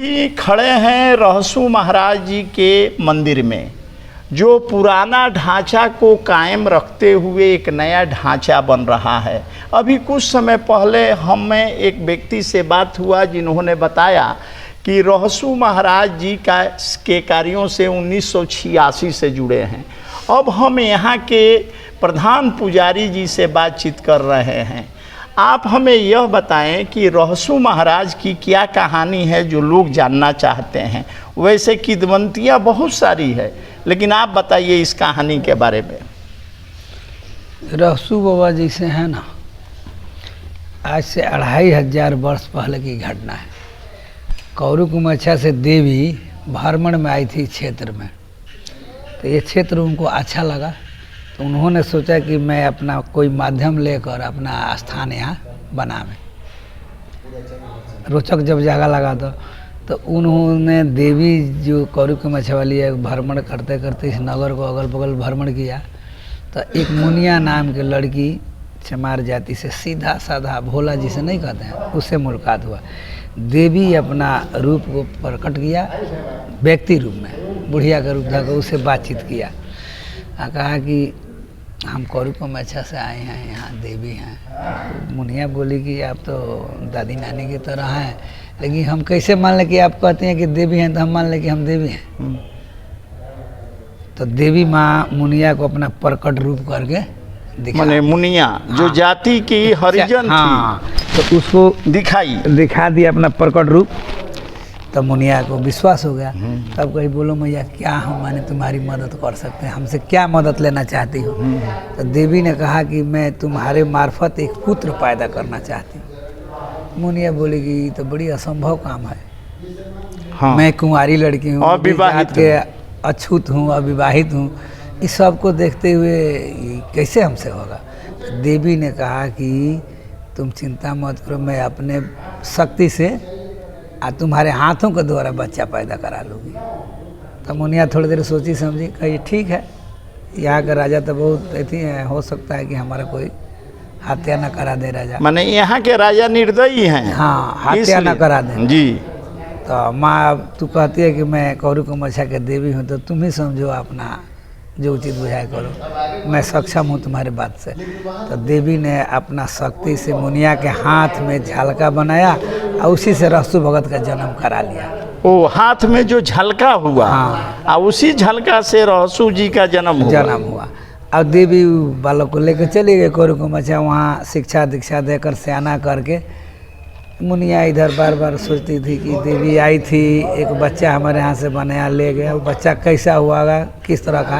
खड़े हैं रहसू महाराज जी के मंदिर में, जो पुराना ढांचा को कायम रखते हुए एक नया ढांचा बन रहा है। अभी कुछ समय पहले हमें एक व्यक्ति से बात हुआ जिन्होंने बताया कि रहसू महाराज जी के कार्यों से 1986 से जुड़े हैं। अब हम यहाँ के प्रधान पुजारी जी से बातचीत कर रहे हैं। आप हमें यह बताएं कि रहसू महाराज की क्या कहानी है जो लोग जानना चाहते हैं। वैसे किदवंतियाँ बहुत सारी है, लेकिन आप बताइए इस कहानी के बारे में। रहसू बाबा जी से है ना, आज से 2500 वर्ष पहले की घटना है। कौरू कुमच्छा से देवी भ्रमण में आई थी क्षेत्र में, तो ये क्षेत्र उनको अच्छा लगा, तो उन्होंने सोचा कि मैं अपना कोई माध्यम लेकर अपना स्थान यहाँ बनावे। रोचक जब जगह लगा तो उन्होंने देवी जो कौरू कुमच्छा वाली है भ्रमण करते करते इस नगर को अगल बगल भ्रमण किया, तो एक मुनिया नाम की लड़की चमार जाति से सीधा साधा भोला जिसे नहीं कहते हैं उससे मुलाकात हुआ। देवी अपना रूप को प्रकट किया, व्यक्ति रूप में बुढ़िया का रूप धरकर उससे बातचीत किया। कहा कि हम कौरू कुमच्छा से आए हैं, यहाँ देवी हैं। मुनिया बोली कि आप तो दादी नानी की तरह हैं, लेकिन हम कैसे मान लें कि आप कहते हैं कि देवी हैं, तो हम मान लें कि हम देवी हैं। तो देवी माँ मुनिया को अपना प्रकट रूप करके माने मुनिया जो जाति की हरिजन थी, तो उसको दिखा दिया अपना प्रकट रूप। तब मुनिया को विश्वास हो गया। तब कही बोलो मैया क्या हम माने तुम्हारी मदद कर सकते हैं, हमसे क्या मदद लेना चाहती हो। तो देवी ने कहा कि मैं तुम्हारे मार्फत एक पुत्र पैदा करना चाहती हूँ। मुनिया बोली कि ये तो बड़ी असंभव काम है। हाँ। मैं कुंवारी लड़की हूँ, अविवाहित के अछूत हूँ, अविवाहित हूँ, इस सब को देखते हुए कैसे हमसे होगा। तो देवी ने कहा कि तुम चिंता मत करो, मैं अपने शक्ति से तुम्हारे हाथों के द्वारा बच्चा पैदा करा लूँगी। तो मुनिया थोड़ी देर सोची समझी, कही ठीक है, यहाँ का राजा तो बहुत ऐसी है, हो सकता है कि हमारा कोई हत्या न करा दे राजा। माने यहाँ के राजा निर्दयी हैं। हाँ, हत्या न करा दे जी। तो माँ अब तू कहती है कि मैं कौरू कुमच्छा के देवी हूँ, तो तुम ही समझो अपना जो उचित बुझाए करो, मैं सक्षम हूँ तुम्हारी बात से। तो देवी ने अपना शक्ति से मुनिया के हाथ में झलका बनाया और उसी से रहसू भगत का जन्म करा लिया। ओ हाथ में जो झलका हुआ, हाँ, और उसी झलका से रहसू जी का जन्म हुआ। और देवी बालक को लेकर चली गई कौरू कुमच्छा, वहाँ शिक्षा दीक्षा देकर सयाना करके। मुनिया इधर बार बार सोचती थी कि देवी आई थी, एक बच्चा हमारे यहाँ से बनाया ले गया, वो बच्चा कैसा हुआ, किस तरह का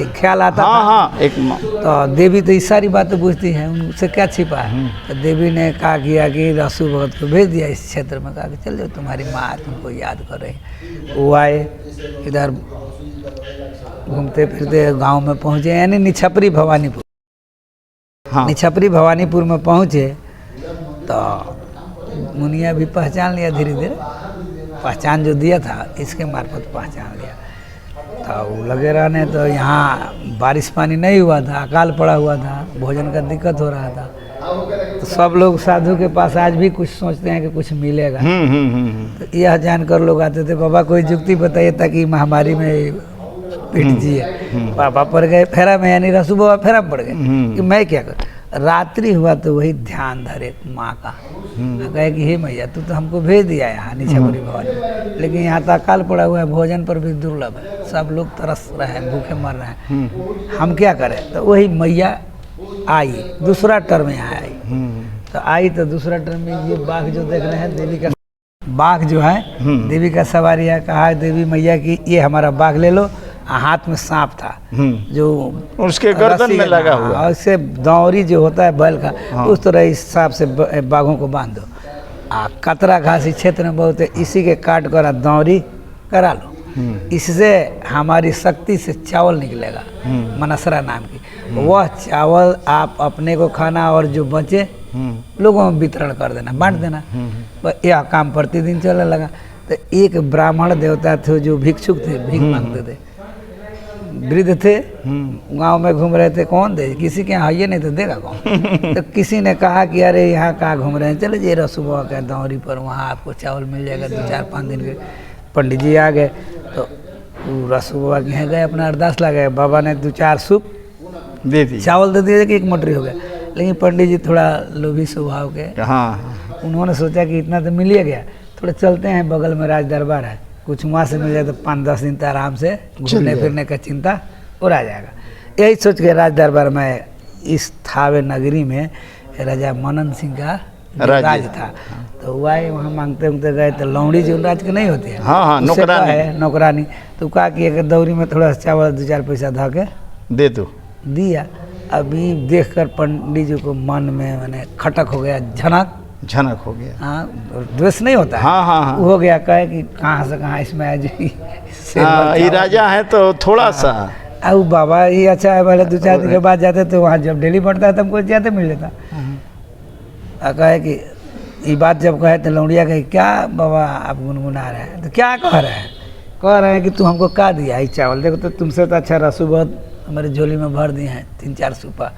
एक ख्याल आता था। हाँ, एक तो देवी तो ये सारी बातें पूछती हैं, उनसे क्या छिपा है। तो देवी ने कहा किया कि रहसू भगत को भेज दिया इस क्षेत्र में, कहा कि चल जाओ तुम्हारी माँ तुमको याद कर रही। वो आए, इधर घूमते फिरते गाँव में पहुँचे, यानी निछपरी भवानीपुर। हाँ। निछपरी भवानीपुर में पहुँचे तो मुनिया भी पहचान लिया, धीरे धीरे पहचान जो दिया था इसके मार्फत पहचान लिया। तो लगे रहने, तो यहाँ बारिश पानी नहीं हुआ था, अकाल पड़ा हुआ था, भोजन का दिक्कत हो रहा था। तो सब लोग साधु के पास आज भी कुछ सोचते हैं कि कुछ मिलेगा। तो यह जानकर लोग आते थे, बाबा कोई जुक्ति बताइए ताकि महामारी में पिट जिए। पापा पड़ गए फेरा में, यानी रहसू बाबा फेरा पड़ गए कि मैं क्या कर। रात्रि हुआ तो वही ध्यान धरे माँ का, कहे कि हे मैया तू तो हमको भेज दिया यहाँ निछपरी भवन, लेकिन यहाँ तो अकाल पड़ा हुआ है, भोजन पर भी दुर्लभ है, सब लोग तरस रहे हैं, भूखे मर रहे हैं, हम क्या करें। तो वही मैया आई, दूसरा टर्म यहाँ आई। तो आई तो दूसरा टर्म में ये बाघ जो देख रहे हैं, देवी का बाघ जो है, देवी का सवारी है। कहा देवी मैया की ये हमारा बाघ ले लो। हाथ में सांप था जो उसके गर्दन में लगा हुआ, और इससे दौरी जो होता है बैल का, उस तरह इस सांप से बाघों को बांध दो। कतरा घास इस क्षेत्र में बहुत है, इसी के काट कर दौरी करा लो, इससे हमारी शक्ति से चावल निकलेगा, मनसरा नाम की। वह चावल आप अपने को खाना और जो बचे लोगों में वितरण कर देना, बांट देना। यह काम प्रतिदिन चलने लगा। तो एक ब्राह्मण देवता थे जो भिक्षुक थे, भीख मांगते थे। वृद्ध थे, गांव में घूम रहे थे, कौन दे, किसी के यहाँ है नहीं तो देगा कौन। तो किसी ने कहा कि अरे यहाँ कहाँ घूम रहे हैं, चले जाइए रसू बाबा के दौरी पर, वहाँ आपको चावल मिल जाएगा 2-4-5 दिन के। पंडित जी आ गए तो रसू बाबा के यहाँ गए, अपना अरदास लगा, बाबा ने 2-4 सूप दे दी, चावल दे दिए कि 1 मोटरी हो गया। लेकिन पंडित जी थोड़ा लोभी स्वभाव के, हाँ, उन्होंने सोचा कि इतना तो मिल ही गया, थोड़े चलते हैं, बगल में राज दरबार है, कुछ वहाँ से मिल जाए तो 5-10 दिन तो आराम से घूमने फिरने का चिंता और आ जाएगा। यही सोच के राज दरबार में इस थावे नगरी में राजा मनन सिंह का राज था। तो वही वहाँ मांगते उंगते गए तो लौड़ी जो राज के नहीं होती है, हाँ, नौकरानी है, नौकरानी। तो कहा कि एक दौरी में थोड़ा चावल 2-4 पैसा धा के दे दो, दिया। अभी देखकर पंडित जी को मन में मैंने खटक हो गया, झनक हो गया। हाँ, द्वेष नहीं होता है, हाँ, हो गया, कहे कि कहाँ से कहाँ इसमें आज ये राजा है तो थोड़ा सा, अब बाबा ये अच्छा है, पहले 2-4 दिन के बाद जाते तो वहाँ जब डेली बढ़ता है तो हमको ज़्यादा मिल लेता। कहे कि ये बात जब कहे तो लौड़िया कहे क्या बाबा आप गुनगुना रहे हैं, तो क्या कह रहे हैं कि तू हमको का दिया ये चावल, देखो तो तुमसे तो अच्छा रसू बहुत हमारे झोली में भर दिए हैं, 3-4 सूपा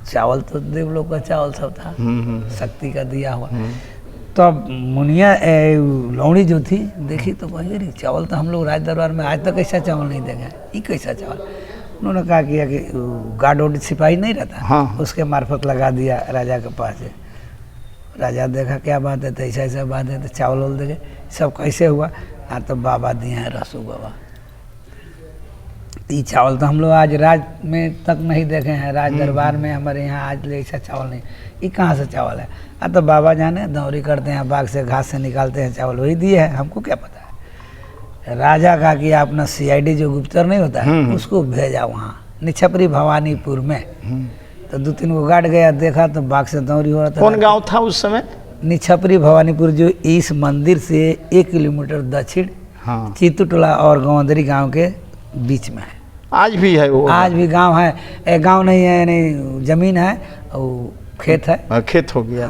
चावल, तो देवलोक का चावल सब था, शक्ति का दिया हुआ। तो अब मुनिया लौड़ी जो थी देखी तो कही अरे चावल तो हम लोग राज दरबार में आज तक ऐसा चावल नहीं देखे, ये कैसा चावल। उन्होंने कहा कि गार्ड वार्ड सिपाही नहीं रहता, हाँ, उसके मार्फत लगा दिया राजा के पास से। राजा देखा क्या बात है, तो ऐसा बात है, तो चावल वावल देखे, सब कैसे हुआ। तो बाबा दिए हैं रसू बाबा, ये चावल तो हम लोग आज राज में तक नहीं देखे हैं, राज दरबार में हमारे यहाँ आज ले ऐसा चावल नहीं, ये कहाँ से चावल है। तो बाबा जाने दौरी करते हैं, बाग से घास से निकालते हैं चावल, वही दिए है, हमको क्या पता है। राजा का कि अपना CID जो गुप्तचर नहीं होता है उसको भेजा वहाँ निछपरी भवानीपुर में। तो 2-3 को गार्ड गया, देखा तो बाग से दौरी हो रहा था। कौन गाँव था उस समय? निछपरी भवानीपुर, जो इस मंदिर से 1 किलोमीटर दक्षिण चित्तूटोला और गवंदरी गाँव के बीच में है। आज भी है वो? आज भी गांव है, एक गांव नहीं है, यानी जमीन है और खेत है, खेत हो गया,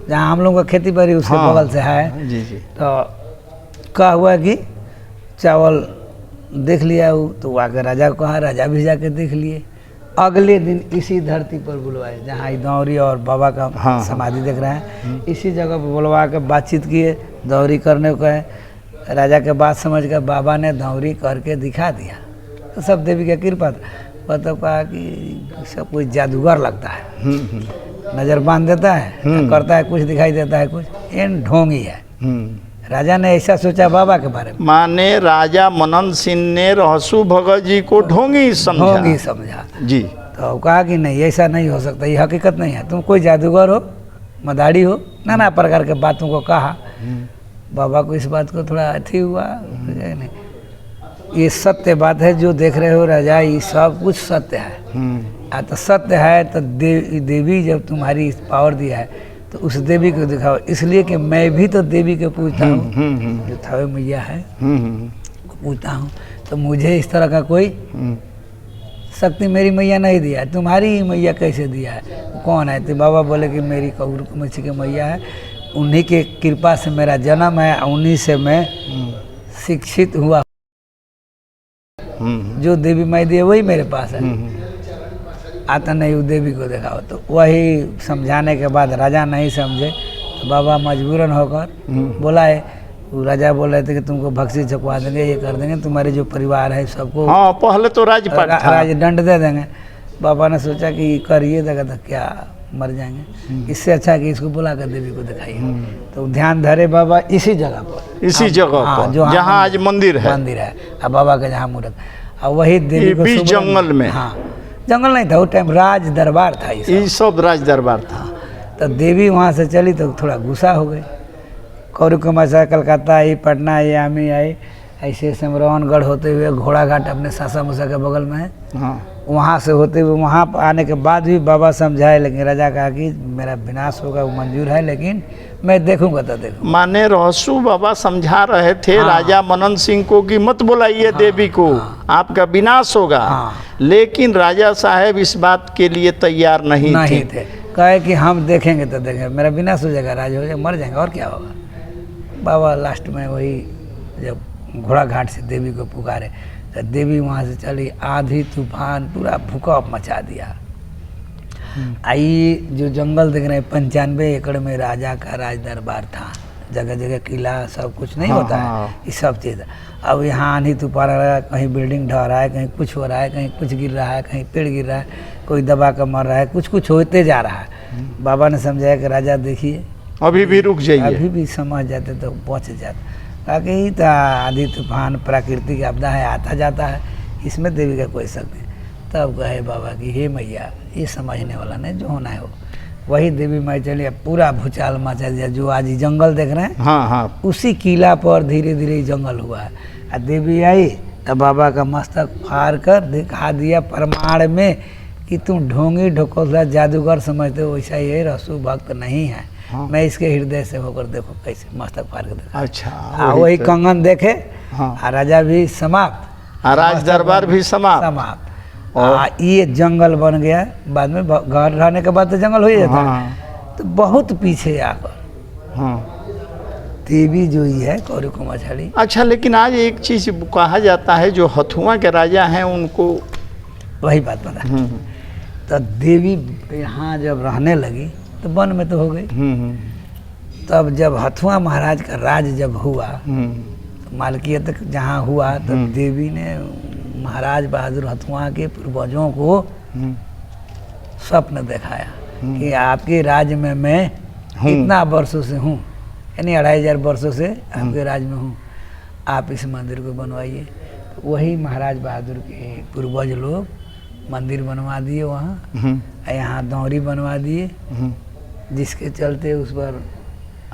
जहाँ हम लोग का खेती बाड़ी उसके बगल से है। जी। तो क्या हुआ कि चावल देख लिया वो, तो आकर राजा को कहा, राजा भी जाके देख लिए। अगले दिन इसी धरती पर बुलवाए जहाँ दौरी और बाबा का समाधि देख रहे हैं, इसी जगह पर बुलवा के बातचीत किए, दौरी करने को कहे। राजा के बात समझ कर बाबा ने दौरी करके दिखा दिया। तो सब देवी का कृपा था। तो कहा कि सब कोई जादूगर लगता है, नजर बांध देता है, करता है कुछ, दिखाई देता है कुछ, ये ढोंगी है। राजा ने ऐसा सोचा बाबा के बारे में, माने राजा मनन सिंह ने रहसू भगत जी को ढोंगी समझा जी। तो कहा कि नहीं, ऐसा नहीं हो सकता, ये हकीकत नहीं है, तुम कोई जादूगर हो, मदारी हो, नाना प्रकार के बातों को कहा। बाबा को इस बात को थोड़ा अथी हुआ, नहीं ये सत्य बात है जो देख रहे हो राजा, ये सब कुछ सत्य है। तो सत्य है तो देवी जब तुम्हारी पावर दिया है तो उस देवी को दिखाओ, इसलिए कि मैं भी तो देवी को पूछता हूँ, जो थावे मैया है पूछता हूँ, तो मुझे इस तरह का कोई शक्ति मेरी मैया नहीं दिया है, तुम्हारी मैया कैसे दिया है, कौन है। तो बाबा बोले कि मेरी कौर कुमची की मैया है, उन्हीं के कृपा से मेरा जन्म है, उन्हीं से मैं शिक्षित हुआ, जो देवी माई दी है वही मेरे पास है, आता नहीं वो देवी को दिखाओ। तो वही समझाने के बाद राजा नहीं समझे, तो बाबा मजबूरन होकर बोलाए। वो राजा बोल रहे थे कि तुमको भक्सी छपवा देंगे, ये कर देंगे, तुम्हारे जो परिवार है सबको पहले तो राजदंड दे देंगे। बाबा ने सोचा कि करिए देगा तो क्या मर जाएंगे, इससे अच्छा कि इसको बुला कर देवी को दिखाइए। तो ध्यान धरे बाबा इसी जगह पर, इसी जगह पर जहाँ आज मंदिर है, अब बाबा का जहाँ मूर्त, और वही देवी को जंगल में, जंगल नहीं था, वो टाइम राज दरबार था, ये सब राज दरबार था। तो देवी वहाँ से चली तो थोड़ा गुस्सा हो गई, कौरू कमाशा कलकत्ता आई, पटना आई, आमी आई, ऐसे सिमरौनगढ़ होते हुए घोड़ा घाट अपने सासा मूसा के बगल में है, वहाँ से होते हुए वहाँ आने के बाद भी बाबा समझाए, लेकिन राजा कहा कि मेरा विनाश होगा वो मंजूर है, लेकिन मैं देखूंगा तो देखूंगा। माने रहसू बाबा समझा रहे थे राजा मनन सिंह को कि मत बुलाइए देवी को, आपका विनाश होगा, लेकिन राजा साहब इस बात के लिए तैयार नहीं थे। कहे कि हम देखेंगे तो देखेंगे, मेरा विनाश हो जाएगा, राज हो जाएगा, मर जाएंगे और क्या होगा। बाबा लास्ट में वही जब घोड़ा घाट से देवी को पुकारे, तो देवी वहाँ से चली, आंधी तूफान पूरा भूकंप मचा दिया। आई जो जंगल देख रहे हैं 95 एकड़ में राजा का राज दरबार था, जगह जगह किला सब कुछ नहीं होता है, ये सब चीज़। अब यहाँ आंधी तूफान आ रहा है, कहीं बिल्डिंग ढह रहा है, कहीं कुछ हो रहा है, कहीं कुछ गिर रहा है, कहीं पेड़ गिर रहा है, कोई दबा कर मर रहा है, कुछ कुछ होते जा रहा है। बाबा ने समझाया कि राजा देखिए अभी भी रुक जाइए, अभी भी समझ जाते तो बच जाते। कहा कि ही तो आंधी तूफान प्राकृतिक आपदा है, आता जाता है, इसमें देवी का कोई शक नहीं। तब कहे बाबा कि हे मैया, ये समझने वाला नहीं, जो होना है हो। वही देवी माई चली, पूरा भूचाल मचा दिया। जो आज जंगल देख रहे हैं, हाँ हाँ, उसी किला पर धीरे धीरे जंगल हुआ है। और देवी आई तो बाबा का मस्तक फाड़ कर दिखा दिया प्रमाण में कि तुम ढोंगी ढकोसला जादूगर समझते हो, वैसा ये रसू भक्त नहीं है। हाँ। मैं इसके हृदय से होकर देखो कैसे मस्तक फाड़ कर देखा। अच्छा, वही कंगन देखे, हाँ, राजा भी समाप्त, राज दरबार भी समाप्त। ये जंगल बन गया। बाद में घर रहने के बाद तो जंगल हो ही जाता है। हाँ, तो बहुत पीछे आकर हाँ, देवी जो ही है कौरी कुमारी। अच्छा, लेकिन आज एक चीज कहा जाता है, जो हथुआ के राजा हैं उनको वही बात बता। तो देवी यहाँ जब रहने लगी तो वन में तो हो गई। तब जब हथुआ महाराज का राज जब हुआ, तो मालकियत जहाँ हुआ, तो देवी ने महाराज बहादुर हथुआ के पूर्वजों को स्वप्न दिखाया कि आपके राज्य में मैं इतना वर्षों से हूँ, यानी 2500 वर्षों से आपके राज्य में हूँ, आप इस मंदिर को बनवाइए। तो वही महाराज बहादुर के पूर्वज लोग मंदिर बनवा दिए वहाँ, यहाँ दौरी बनवा दिए, जिसके चलते उस पर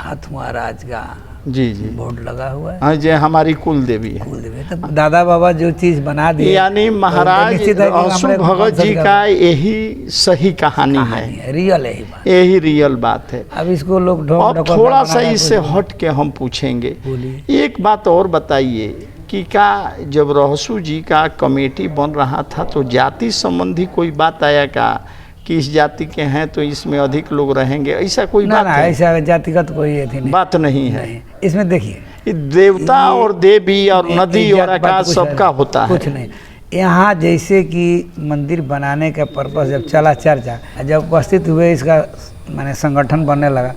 हथुआ राज का जी जी बोर्ड लगा हुआ है। हाँ, जो हमारी कुल देवी है। कुल देवी तो दादा बाबा जो चीज़ बना दिए, यानी महाराज असु भगत जी का यही सही कहानी है, रियल है बात, यही रियल बात है। अब इसको लोग अब थोड़ा सा इससे हट के हम पूछेंगे, एक बात और बताइए कि क्या जब रहसू जी का कमेटी बन रहा था तो जाति संबंधी कोई बात आया का कि इस जाति के हैं तो इसमें अधिक लोग रहेंगे, ऐसा कोई बात है? ऐसा जातिगत कोई थी नहीं, बात नहीं है। इसमें देखिए देवता और देवी और नदी और आकाश सबका होता है, कुछ नहीं। यहाँ जैसे कि मंदिर बनाने का पर्पस जब चला चर्चा, जब उपस्थित हुए, इसका माने संगठन बनने लगा,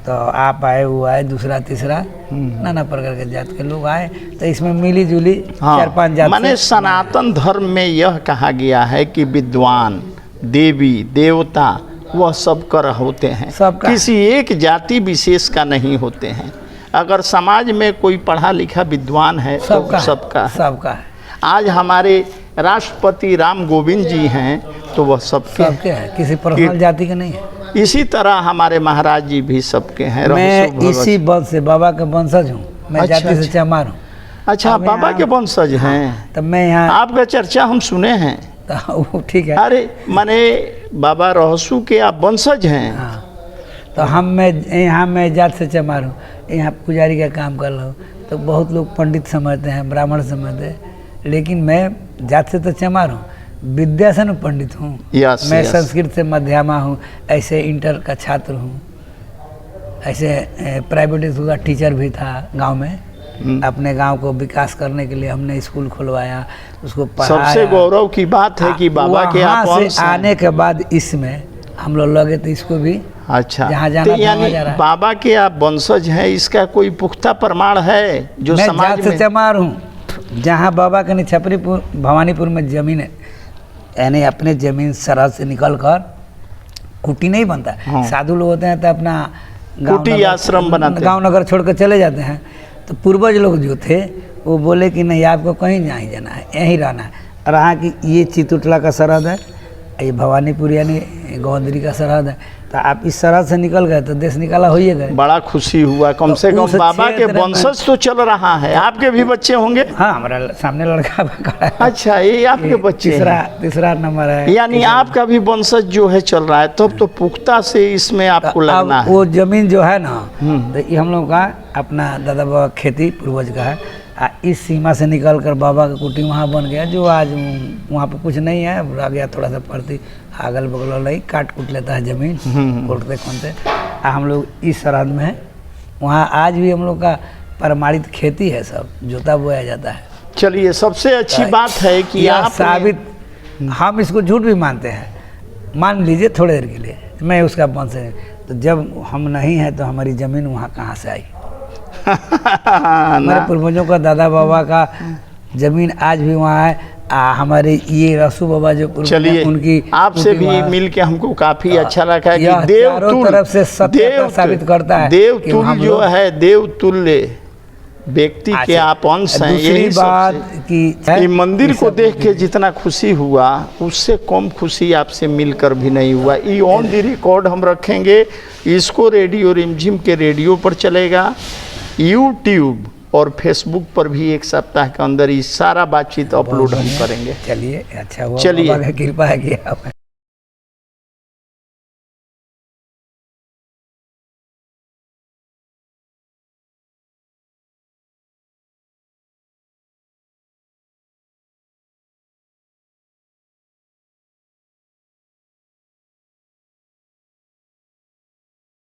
तो आप आए, वो आए, दूसरा तीसरा नाना प्रकार के जात के लोग आए, तो इसमें मिली जुली 4-5 जात। माने सनातन धर्म में यह कहा गया है कि विद्वान, देवी देवता वह सब कर होते हैं, किसी एक जाति विशेष का नहीं होते हैं। अगर समाज में कोई पढ़ा लिखा विद्वान है तो सबका है। आज हमारे राष्ट्रपति राम गोविंद जी हैं तो वह सबके हैं, किसी पर्सनल जाति के नहीं है। इसी तरह हमारे महाराज जी भी सबके हैं। मैं इसी वंश से, बाबा के वंशज हूँ, मैं जाति से चमार हूँ। अच्छा, बाबा के वंशज हैं? तब मैं यहाँ, आपका चर्चा हम सुने हैं। तो ठीक है। अरे माने बाबा रहसू के आप वंशज हैं? हाँ, तो मैं यहाँ जात से चमार हूँ, यहाँ पुजारी का काम कर रहा हूँ। तो बहुत लोग पंडित समझते हैं, ब्राह्मण समझते हैं, लेकिन मैं जात से तो चमार हूँ, विद्या से न पंडित हूँ। मैं संस्कृत से मध्यमा हूँ, ऐसे इंटर का छात्र हूँ, ऐसे प्राइवेट स्कूल का टीचर भी था गांव में। अपने गांव को विकास करने के लिए हमने स्कूल खुलवाया, उसको पढ़ाया। सबसे गौरव की बात है कि बाबा के आप से आने के बाद इसमें हम लोग लगे तो इसको भी अच्छा जहाँ जाना तो यानी बाबा के आप वंशज हैं, इसका कोई पुख्ता प्रमाण है जो समाज में? चमार हूँ, जहाँ बाबा के छपरीपुर भवानीपुर में जमीन है, यानी अपने जमीन सरहद से निकल कर कुटी नहीं बनता है। हाँ। साधु लोग होते हैं तो अपना कुटी आश्रम बनाते, गाँव नगर छोड़ कर चले जाते हैं। तो पूर्वज लोग जो थे वो बोले कि नहीं, आपको कहीं नहीं जाना है, यहीं रहना है। और यहाँ की ये चितुटला का सरहद है, ये भवानीपुर यानी गौंदरी का सरहद है, तो आप इस सरहद से निकल गए तो देश निकाला हो ही गए। बड़ा खुशी हुआ, कम से कम बाबा के वंशज तो चल रहा है। आपके भी बच्चे होंगे? हाँ, हमारा सामने लड़का खड़ा है। अच्छा, ये आपके बच्चे? तीसरा नंबर है। यानी आपका भी वंशज जो है चल रहा है, तब तो पुख्ता से इसमें आपको लगना है। वो जमीन जो है ना, तो ये हम लोग का अपना दादा बाबा खेती पूर्वज का है। इस सीमा से निकल कर बाबा का कुटी वहाँ बन गया, जो आज वहाँ पे कुछ नहीं है, रह गया थोड़ा सा पड़ती, अगल बगल वाला ही काट कूट लेता है जमीन, खोलते खोलते। हम लोग इस सरहद में हैं, वहाँ आज भी हम लोग का प्रमाणित खेती है, सब जोता बोया जाता है। चलिए, सबसे अच्छी बात है कि यह आप साबित, हम इसको झूठ भी मानते हैं, मान लीजिए थोड़ी देर के लिए मैं उसका वंश है, तो जब हम नहीं हैं तो हमारी ज़मीन वहाँ कहाँ से आई? हमारे पूर्वजों का, दादा बाबा का ज़मीन आज भी वहाँ है। हमारे ये रसू बाबा जो पूर्वज हैं, चलिए, उनकी आपसे भी वहाँ- मिल के हमको काफी अच्छा लगा कि यह चारों तरफ से सत्य साबित करता है कि देवतुल हम जो लोग- है, देवतुल्य व्यक्ति के अच्छा, आप अंश हैं। दूसरी यही बात सबसे- कि ये मंदिर ये को सब देख के जितना खुशी हुआ, उससे कम खुशी आपसे मिलकर भी नहीं हुआ। ये ऑन द रिकॉर्ड हम रखेंगे, इसको रेडियो रिमझिम के रेडियो पर चलेगा, यूट्यूब और फेसबुक पर भी एक सप्ताह के अंदर ये सारा बातचीत अपलोड हम करेंगे। चलिए, अच्छा हुआ, चलिए। बाबा की कृपा है कि आप